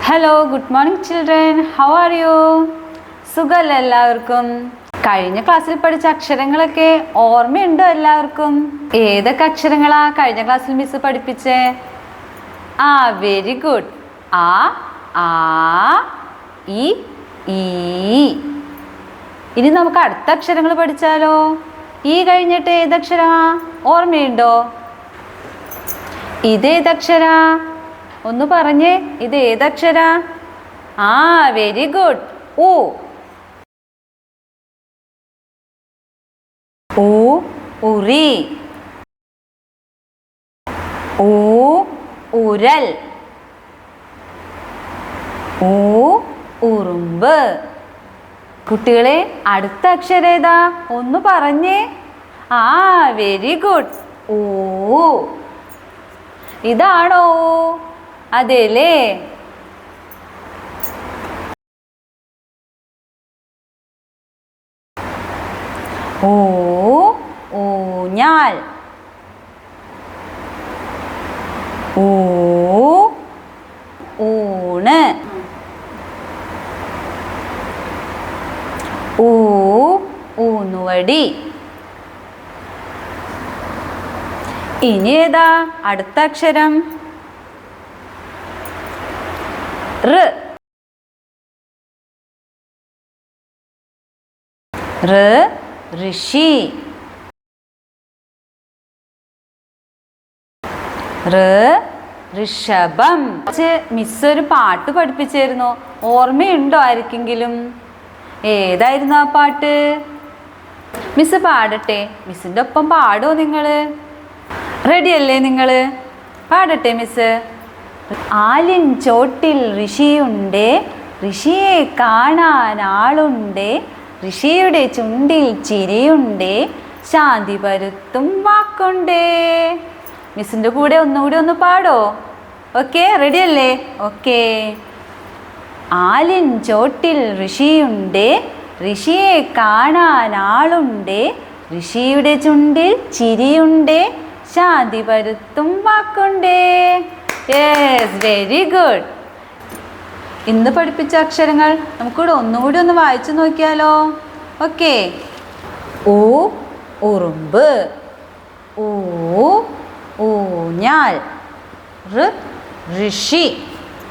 Hello, good morning children. How are you? സുഖമല്ല എല്ലാവർക്കും? കഴിഞ്ഞ ക്ലാസ്സിൽ പഠിച്ച അക്ഷരങ്ങളൊക്കെ ഓർമ്മയുണ്ടോ എല്ലാവർക്കും? ഏതൊക്കെ അക്ഷരങ്ങളാ കഴിഞ്ഞ ക്ലാസ്സിൽ മിസ് പഠിപ്പിച്ചേ? Very good. ആ ഇ ഈ. ഇനി നമുക്ക് അടുത്ത അക്ഷരങ്ങൾ പഠിച്ചാലോ? ഈ കഴിഞ്ഞിട്ട് ഏതക്ഷരാ? ഓർമ്മയുണ്ടോ? ഇതേതക്ഷരാ? ഒന്ന് പറഞ്ഞേ, ഇത് ഏതക്ഷരാ? Very good. ഉ. ഉറി. ഉരൽ. ഉറുമ്പ്. കുട്ടികളെ, അടുത്ത അക്ഷരം ഏതാ? ഒന്ന് പറഞ്ഞേ. Very good. ഇതാണോ? അതെല്ലേ? ഊഞ്ഞാൽ. ഊണ്. ഊന്നുവടി. ഇനി ഏതാ അടുത്ത അക്ഷരം? ഋഷി. ഋഷഭം. മിസ് ഒരു പാട്ട് പഠിപ്പിച്ചായിരുന്നു, ഓർമ്മയുണ്ടോ ആർക്കെങ്കിലും? ഏതായിരുന്നു ആ പാട്ട്? മിസ് പാടട്ടെ, മിസ്സിൻ്റെ ഒപ്പം പാടോ നിങ്ങള്? റെഡിയല്ലേ നിങ്ങള്? പാടട്ടെ മിസ്. ആലിൻ ചോട്ടിൽ ഋഷിയുണ്ടേ, ഋഷിയെ കാണാൻ ആളുണ്ടേ, ഋഷിയുടെ ചുണ്ടിൽ ചിരിയുണ്ടേ, ശാന്തി പരുത്തും വാക്കുണ്ടേ. മിസ്സിൻ്റെ കൂടെ ഒന്നുകൂടി ഒന്ന് പാടോ? ഓക്കെ, റെഡിയല്ലേ? ഓക്കെ. ആലിൻ ചോട്ടിൽ ഋഷിയുണ്ടേ, ഋഷിയെ കാണാൻ ആളുണ്ടേ, ഋഷിയുടെ ചുണ്ടിൽ ചിരിയുണ്ടേ, ശാന്തി പരുത്തും വാക്കുണ്ടേ. Yes, very good. ഇന്ന് പഠിപ്പിച്ച അക്ഷരങ്ങൾ നമുക്കിവിടെ ഒന്നുകൂടി ഒന്ന് വായിച്ചു നോക്കിയാലോ? ഓക്കെ. ഉറുമ്പ്. ഊഞ്ഞാൽ. ഋഷി.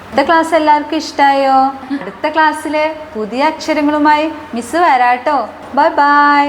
അടുത്ത ക്ലാസ് എല്ലാവർക്കും ഇഷ്ടമായോ? അടുത്ത ക്ലാസ്സിൽ പുതിയ അക്ഷരങ്ങളുമായി മിസ് വരാട്ടോ. Bye by.